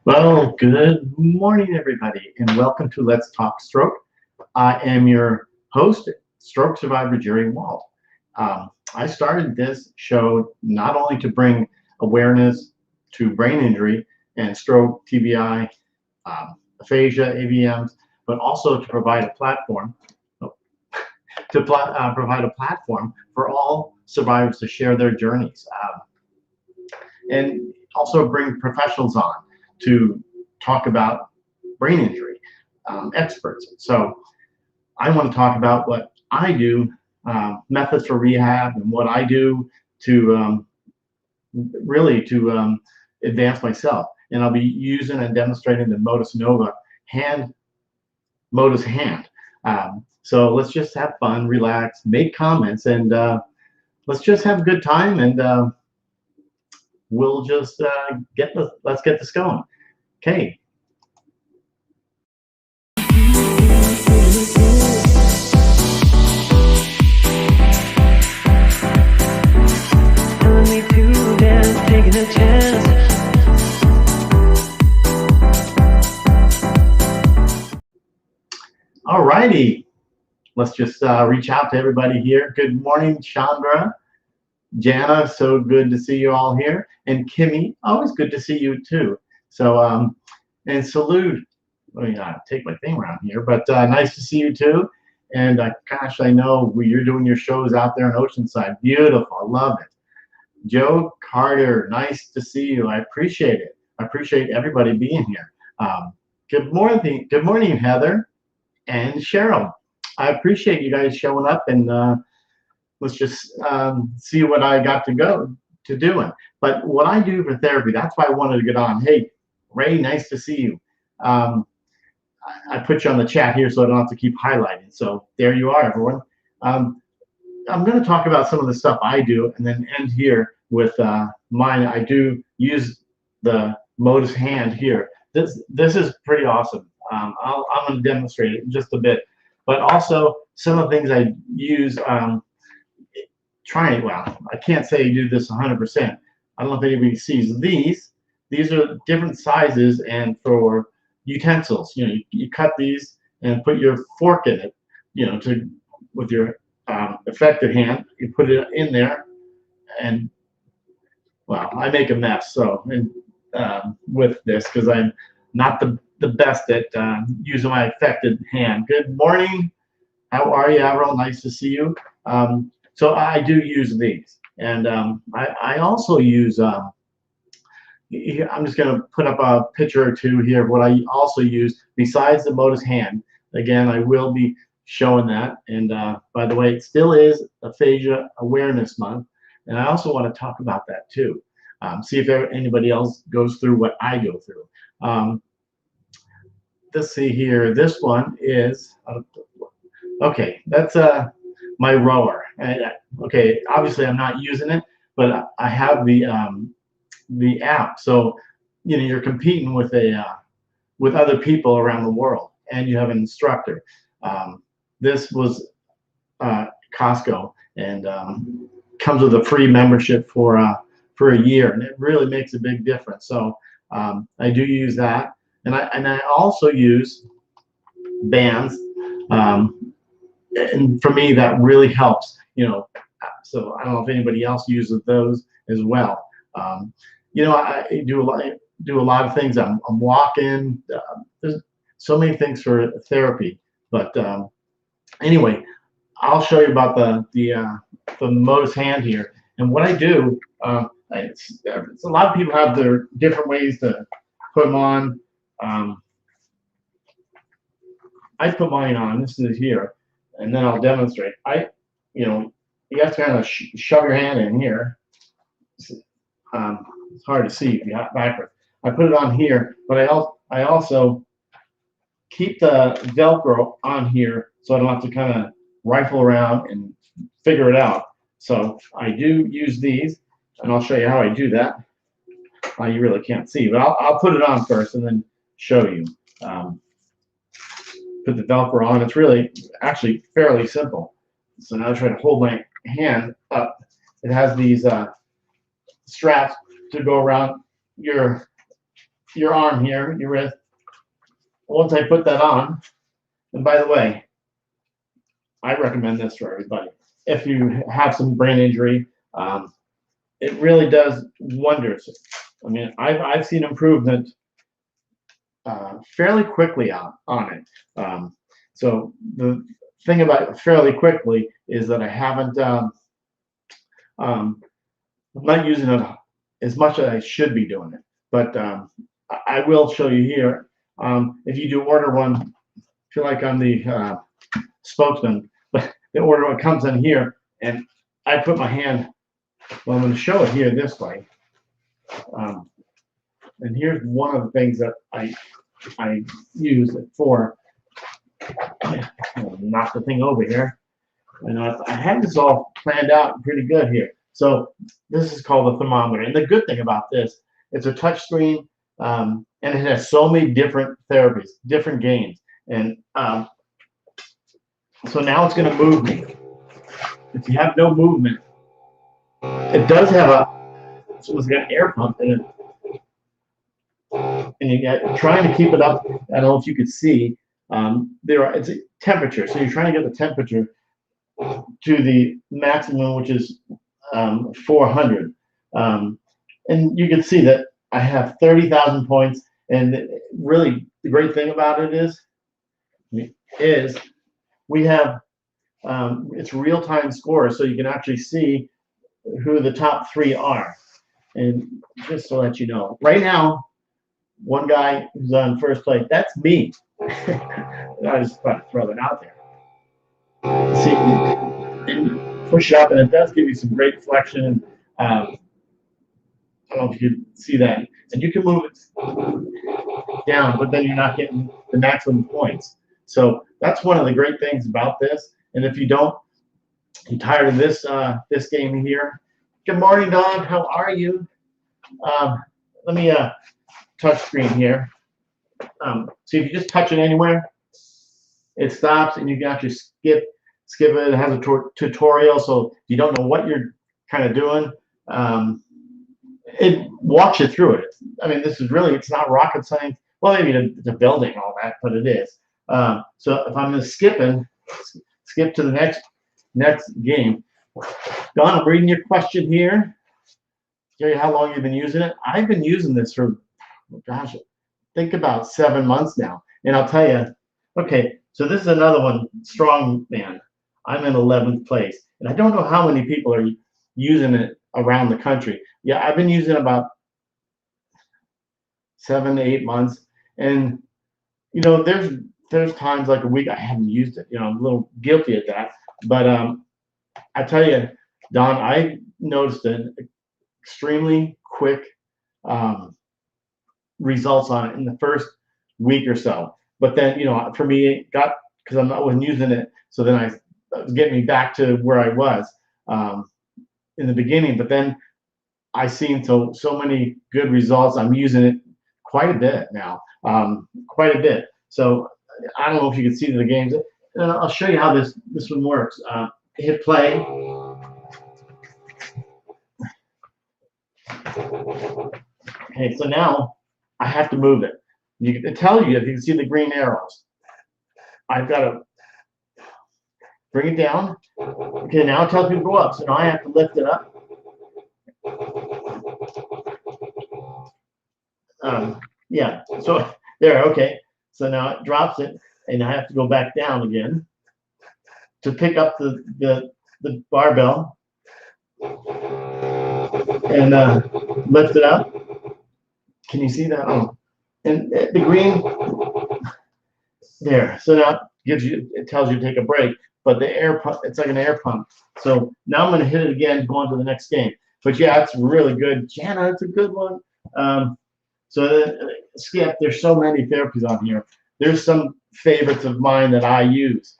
Well, good morning, everybody, and welcome to Let's Talk Stroke. I am your host, stroke survivor Jerry Wald. I started this show not only to bring awareness to brain injury and stroke, TBI, aphasia, AVMs, but also to provide a platform provide a platform for all survivors to share their journeys. And also bring professionals on to talk about brain injury, experts. So I want to talk about what I do, methods for rehab, and what I do to really to advance myself. And I'll be using and demonstrating the Motus Nova Motus hand. So let's just have fun, relax, make comments, and let's just have a good time. And we'll just let's get this going. Okay. Telling me to dance, taking a chance. All righty. Let's just reach out to everybody here. Good morning, Chandra. Jana, so good to see you all here. And Kimmy, always good to see you too. So, and salute. Let me take my thing around here, but nice to see you too. And gosh, I know you're doing your shows out there in Oceanside. Beautiful, I love it. Joe Carter, nice to see you. I appreciate it. I appreciate everybody being here. Good morning, Heather and Cheryl. I appreciate you guys showing up, and let's just see what I got to go to doing. But what I do for therapy, that's why I wanted to get on. Hey, Ray, nice to see you. I put you on the chat here so I don't have to keep highlighting. So there you are, everyone. I'm going to talk about some of the stuff I do and then end here with mine. I do use the Motus hand here. This is pretty awesome. I'm going to demonstrate it in just a bit. But also some of the things I use, well, I can't say you do this 100%. I don't know if anybody sees these. These are different sizes, and for utensils, you cut these and put your fork in it, with your affected hand, you put it in there, and well, I make a mess. So, with this, because I'm not the best at using my affected hand. Good morning. How are you, Avril? Nice to see you. So I do use these, and I also use. I'm just going to put up a picture or two here of what I also use besides the Motus hand. Again, I will be showing that. And by the way, it still is Aphasia Awareness Month, and I also want to talk about that too. See if anybody else goes through what I go through. Let's see here. This one is okay. That's my rower. Okay, obviously I'm not using it, but I have the app. So you're competing with with other people around the world, and you have an instructor. This was Costco, and comes with a free membership for a year, and it really makes a big difference. So I do use that, and I also use bands, and for me that really helps. So I don't know if anybody else uses those as well. I do a lot of things. I'm walking. There's so many things for therapy, but anyway, I'll show you about the Motus hand here. And what I do, it's a lot of people have their different ways to put them on. I put mine on. This is here, and then I'll demonstrate. You have to kind of shove your hand in here. It's hard to see if you have backwards. I put it on here, but I also keep the Velcro on here so I don't have to kind of rifle around and figure it out. So I do use these, and I'll show you how I do that. You really can't see, but I'll put it on first and then show you. Put the Velcro on. It's really actually fairly simple. So now I try to hold my hand up. It has these straps to go around your your arm here, your wrist. Once I put that on, and by the way, I recommend this for everybody. If you have some brain injury, it really does wonders. I mean, I've seen improvement fairly quickly on it. So the thing about fairly quickly is that I haven't, I'm not using it as much as I should be doing it. But I will show you here. If you do order one, feel like I'm the spokesman, but the order one comes in here, and I put my hand. Well, I'm going to show it here this way. And here's one of the things that I use it for. Knock the thing over here. And I had this all planned out pretty good here. So this is called a thermometer. And the good thing about this, it's a touch screen, and it has so many different therapies, different gains. And so now it's going to move me. If you have no movement, it does have it's almost got an air pump in it. And you got trying to keep it up. I don't know if you could see. It's a temperature, so you're trying to get the temperature to the maximum, which is 400. And you can see that I have 30,000 points. And really, the great thing about it is we have it's real-time scores, so you can actually see who the top 3 are. And just to let you know, right now, one guy who's on first place, that's me. I just thought to throw that out there. See, and push it up, and it does give you some great flexion. I don't know if you can see that. And you can move it down, but then you're not getting the maximum points. So that's one of the great things about this. And if you don't, you're tired of this game here. Good morning, Don. How are you? Let me touch screen here. So if you just touch it anywhere, it stops, and you can actually skip it. It has a tutorial, so if you don't know what you're kind of doing, it walks you through it. I mean, this is really, it's not rocket science. Well, maybe the building all that, but it is. So if I'm going to skip to the next game. Don, I'm reading your question here. Tell you how long you've been using it. I've been using this for, gosh, think about 7 months now. And I'll tell you, okay, so this is another one, strong man. I'm in 11th place. And I don't know how many people are using it around the country. Yeah, I've been using it about 7 to 8 months. And, you know, there's times like a week I haven't used it. You know, I'm a little guilty at that. But I tell you, Don, I noticed an extremely quick results on it in the first week or so. But then, you know, for me, it got, because I wasn't using it, so then it was getting me back to where I was in the beginning. But then I seen so many good results. I'm using it quite a bit now, quite a bit. So I don't know if you can see the games. And I'll show you how this one works. Hit play. Okay, so now I have to move it. It tells you if you can see the green arrows. I've got to bring it down. Okay, now it tells me to go up. So now I have to lift it up. Yeah, so there, okay. So now it drops it, and I have to go back down again to pick up the barbell and lift it up. Can you see that? Oh, and the green there. So now it tells you to take a break, but the air pump, it's like an air pump. So now I'm going to hit it again, go on to the next game. But yeah, it's really good. Jana, it's a good one. So Skip, there's so many therapies on here. There's some favorites of mine that I use.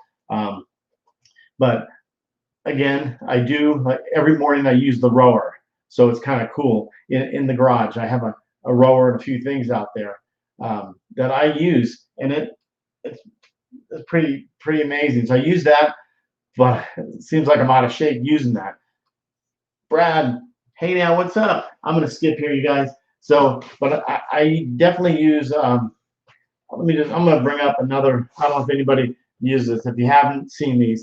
But again, I do, like every morning I use the rower. So it's kind of cool. In the garage, I have a rower and a few things out there that I use, and it's pretty amazing. So I use that, but it seems like I'm out of shape using that. Brad, hey now, what's up? I'm gonna skip here, you guys. So, but I definitely use. I'm going to bring up another. I don't know if anybody uses this. If you haven't seen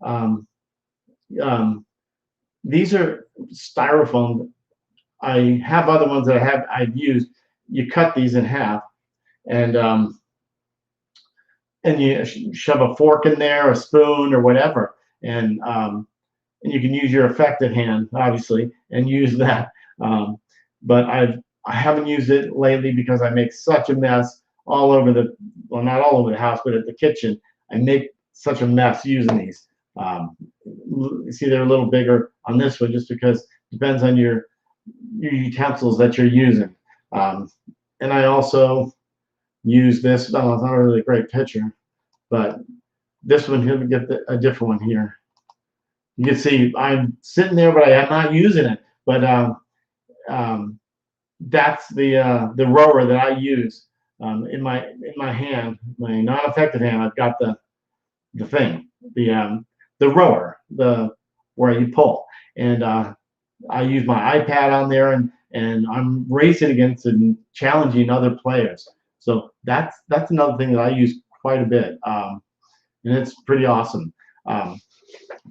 um, um, these are styrofoam. I have other ones that I've used. You cut these in half, and and you shove a fork in there, a spoon, or whatever, and you can use your effective hand, obviously, and use that. Um, but I haven't used it lately because I make such a mess all over the, well, not all over the house, but at the kitchen. I make such a mess using these. You see, they're a little bigger on this one just because it depends on your utensils that you're using. Um, and I also use this. No, it's not really a great picture, but this one here, we get a different one here. You can see I'm sitting there, but I am not using it. But um, that's the rower that I use in my hand, my non-effective hand. I've got the thing, the rower, the where you pull, and I use my iPad on there, and I'm racing against and challenging other players. So that's another thing that I use quite a bit, and it's pretty awesome. Um,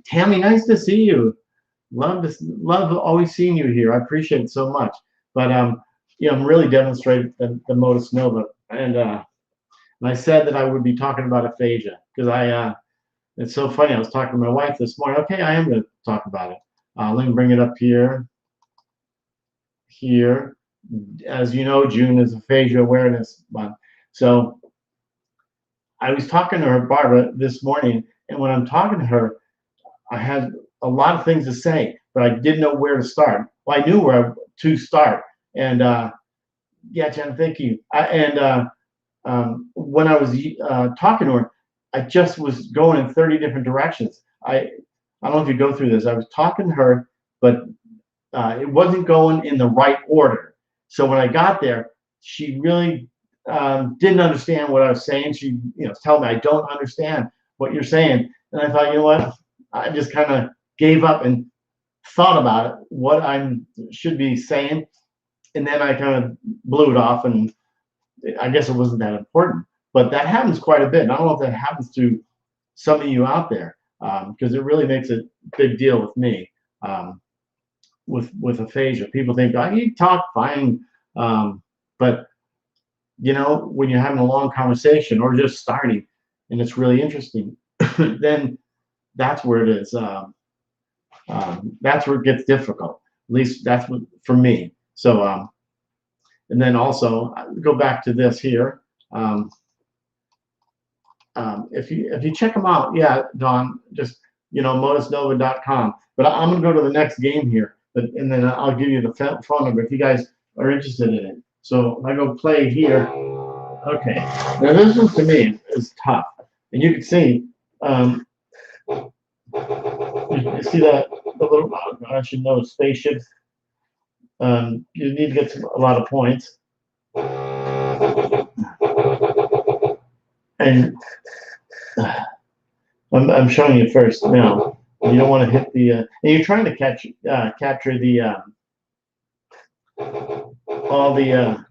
Tammy, nice to see you. Love always seeing you here. I appreciate it so much. But I'm really demonstrating the Motus Nova, and I said that I would be talking about aphasia because it's so funny. I was talking to my wife this morning. Okay, I am going to talk about it. Let me bring it up here. Here, as you know, June is Aphasia Awareness Month. So I was talking to her, Barbara, this morning, and when I'm talking to her, I had a lot of things to say, but I didn't know where to start. Well, I knew where to start, and yeah, Jen, thank you. When I was talking to her, I just was going in 30 different directions. I don't know if you go through this. I was talking to her, but it wasn't going in the right order. So when I got there, she really didn't understand what I was saying. She, was telling me, I don't understand what you're saying. And I thought, you know what? I just kind of gave up and thought about it, what I should be saying. And then I kind of blew it off, and I guess it wasn't that important. But that happens quite a bit. And I don't know if that happens to some of you out there, because it really makes a big deal with me. With aphasia, people think, oh, you talk fine, but when you're having a long conversation or just starting and it's really interesting, then that's where it is. That's where it gets difficult. At least that's what for me. So and then also go back to this here. If you check them out, yeah, Don, just motusnova.com. But I'm gonna go to the next game here, and then I'll give you the phone number if you guys are interested in it. So if I go play here, okay. Now this one to me is tough, and you can see, you see that the little, I should know, spaceships. You need to get a lot of points, and I'm showing you first now. You don't want to hit the, and you're trying to capture the all the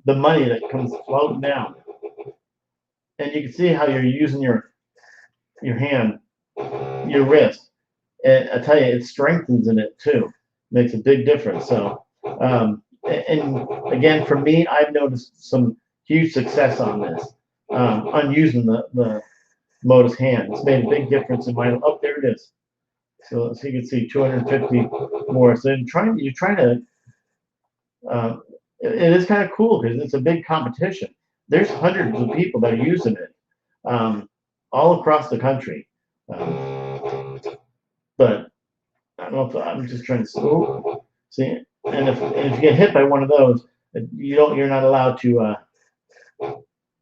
money that comes floating down, and you can see how you're using your hand, your wrist, and I tell you, it strengthens in it too. Makes a big difference. So, and again, for me, I've noticed some huge success on this, on using the Motus hand. It's made a big difference in my. Oh, there it is. So you can see 250 more. So you're trying to. It is kind of cool because it's a big competition. There's hundreds of people that are using it, all across the country. But I don't know if I'm just trying to see. And if you get hit by one of those, you're not allowed to.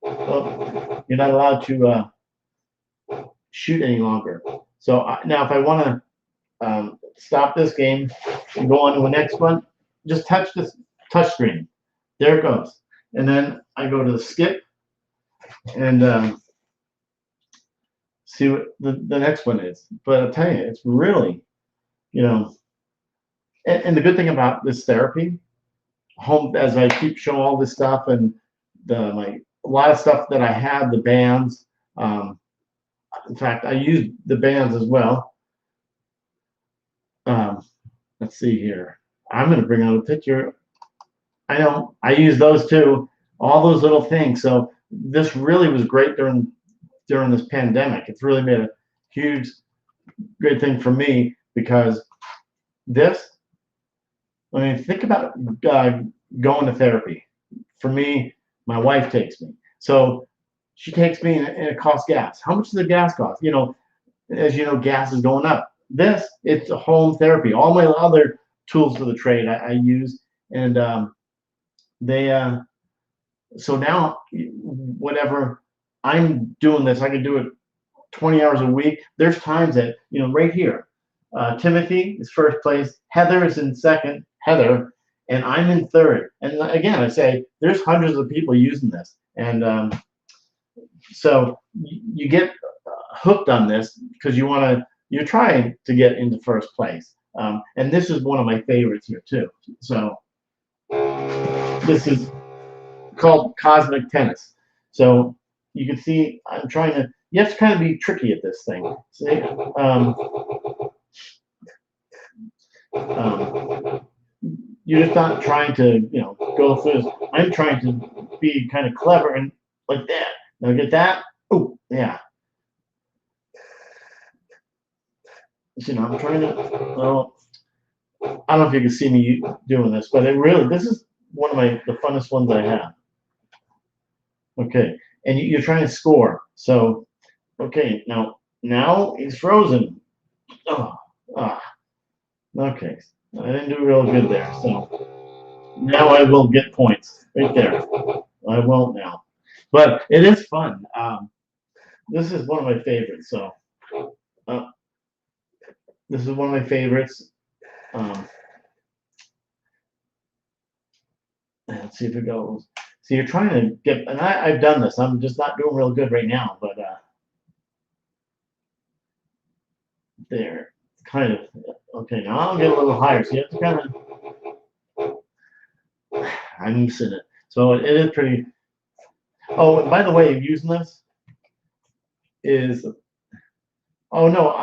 You're not allowed to shoot any longer. So now, if I want to stop this game and go on to the next one, just touch this touch screen. There it goes. And then I go to the skip and see what the next one is. But I'll tell you, it's really, and the good thing about this therapy home, as I keep showing all this stuff and a lot of stuff that I had, the bands. In fact, I used the bands as well. Let's see here. I'm going to bring out a picture. I know I use those too. All those little things. So this really was great during this pandemic. It's really made a huge, great thing for me because this. I mean, think about going to therapy. For me, my wife takes me. So she takes me and it costs gas. How much does the gas cost? You know, as you know, gas is going up. It's a home therapy. All my other tools for the trade I use, and so now whatever I'm doing this, I can do it 20 hours a week. There's times that, you know, right here, Timothy is first place, Heather is in second, Heather, and I'm in third. And again, I say there's hundreds of people using this, and so you get hooked on this because you're trying to get into first place. And this is one of my favorites here too. So this is called Cosmic Tennis. So you can see I'm trying to. You have to kind of be tricky at this thing. See, you're just not trying to, you know, go through this. I'm trying to be kind of clever and like that. Now get that. Oh, yeah. You know, I'm trying to. Well, I don't know if you can see me doing this, but this is one of the funnest ones I have. Okay, and you're trying to score. So, okay, now he's frozen. Oh, okay. I didn't do real good there. So now I will get points right there. I won't now, but it is fun. This is one of my favorites. So this is one of my favorites. Let's see if it goes. So you're trying to get, and I've done this. I'm just not doing real good right now, but there, kind of. Okay, now I'll get a little higher. So you have to kind of. I'm missing it. So it is pretty. Oh, and by the way, using this is. Oh no,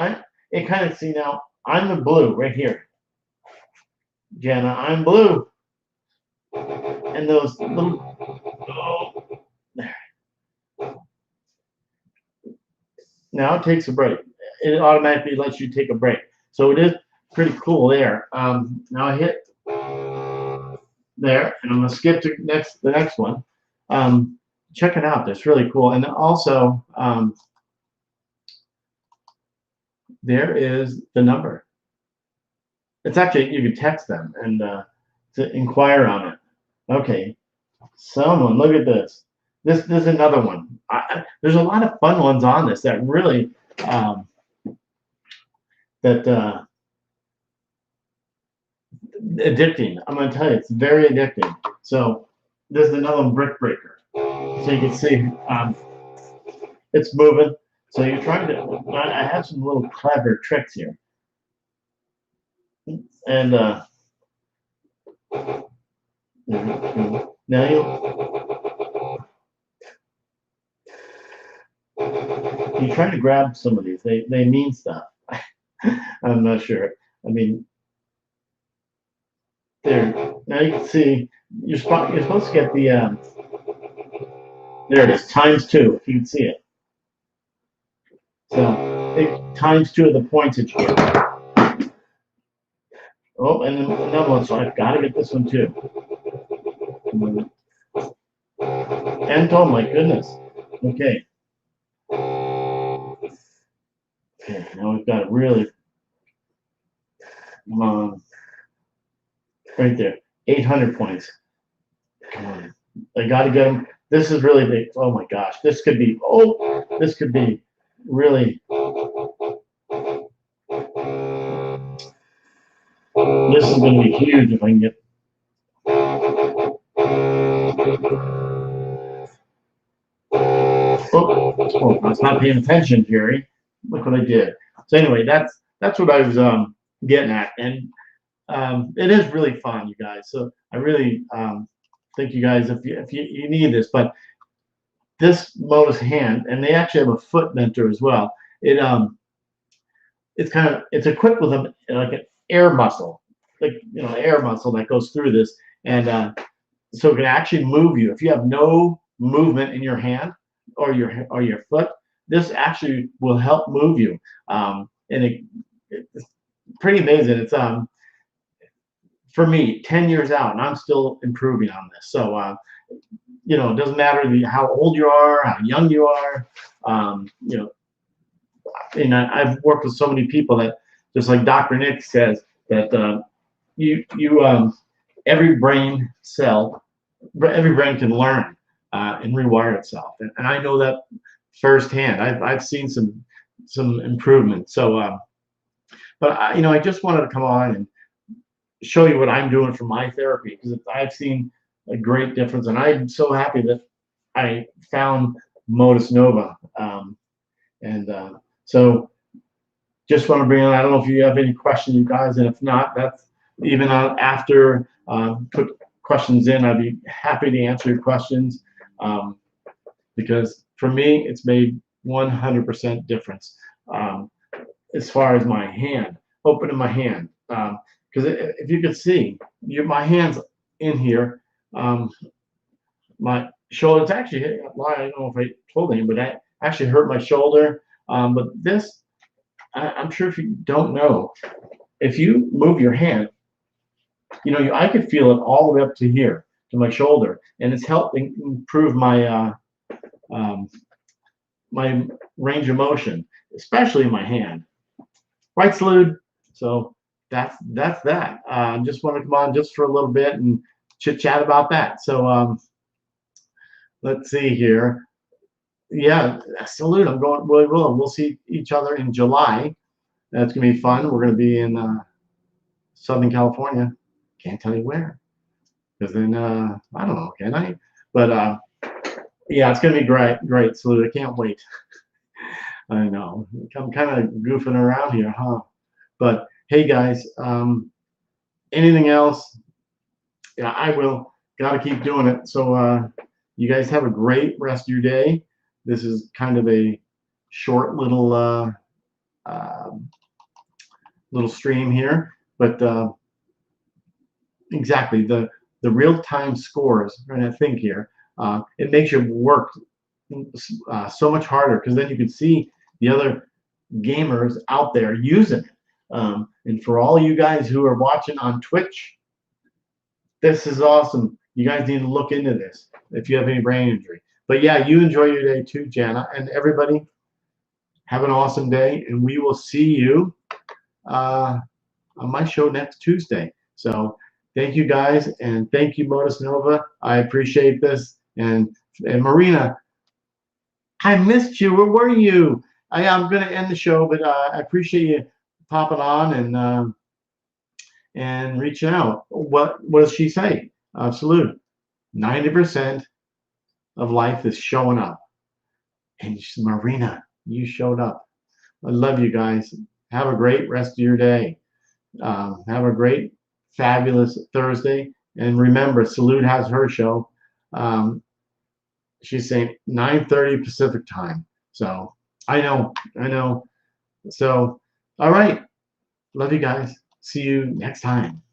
it kind of, see now. I'm the blue right here. Jana, I'm blue. And those little. Oh, there. Now it takes a break. It automatically lets you take a break. So it is pretty cool there. Now I hit there, and I'm gonna skip to the next one. Check it out. That's really cool. And also, there is the number. It's actually, you can text them and to inquire on it. Okay, someone look at this. This is another one. There's a lot of fun ones on this that really addicting. I'm going to tell you, it's very addicting. So this is another one, brick breaker. So you can see it's moving. So you're trying to. I have some little clever tricks here, and now you're trying to grab some of these. They mean stuff. I'm not sure. I mean, there. Now you can see you're supposed to get the. There it is, ×2. If you can see it. So it ×2 of the points that you get. Oh, and then another one. So I've got to get this one too. And oh my goodness. Okay. Okay, now we've got it really. Come on. Right there. 800 points. Come on. I got to get them. This is really big. Oh my gosh. This could be. Oh, this could be really. This is going to be huge if I can get. Oh, I was not paying attention, Jerry. Look what I did. So anyway, that's what I was getting at, and it is really fun, you guys. So I really think you guys, if you need this, but this Motus hand, and they actually have a foot mentor as well. It it's equipped with a like an air muscle, like air muscle that goes through this, and so it can actually move you. If you have no movement in your hand or your foot, this actually will help move you. And it's pretty amazing. It's for me 10 years out, and I'm still improving on this. So it doesn't matter how old you are, how young you are. And I've worked with so many people that, just like Dr. Nick says, that every brain cell, every brain can learn and rewire itself, and I know that firsthand. I've seen some improvement. So, but I just wanted to come on and show you what I'm doing for my therapy, because I've seen a great difference, and I'm so happy that I found Motus Nova. And so just want to bring on, I don't know if you have any questions, you guys, and if not, that's even after put questions in, I'd be happy to answer your questions, because for me, it's made 100% difference as far as my hand, opening my hand. Because if you could see, my hand's in here, my shoulder, it's actually, I don't know if I told you, but I actually hurt my shoulder. But this, I'm sure if you don't know, if you move your hand, I could feel it all the way up to here, to my shoulder, and it's helping improve my my range of motion, especially in my hand. Right, Salud? So that's that. Just want to come on just for a little bit and chit chat about that. So let's see here. Yeah, Salud. I'm going really well. We'll see each other in July. That's gonna be fun. We're gonna be in Southern California. Can't tell you where, because then I don't know, can I? But yeah, it's gonna be great. Salud. I can't wait. I know. I'm kind of goofing around here, huh? But hey, guys, anything else? Yeah, I will. Got to keep doing it. So you guys have a great rest of your day. This is kind of a short little little stream here, but exactly the real-time scores. I'm trying to think here. It makes your work so much harder, because then you can see the other gamers out there using it. And for all you guys who are watching on Twitch, this is awesome. You guys need to look into this if you have any brain injury. But yeah, you enjoy your day too, Jana, and everybody. Have an awesome day, and we will see you on my show next Tuesday. So thank you guys, and thank you, Motus Nova. I appreciate this. And Marina, I missed you. Where were you? I'm going to end the show, but I appreciate you popping on and reaching out. What does she say? Salute. 90% of life is showing up. And Marina, you showed up. I love you guys. Have a great rest of your day. Have a great, fabulous Thursday. And remember, Salute has her show. She's saying 9:30 Pacific time. So I know. So, all right. Love you guys. See you next time.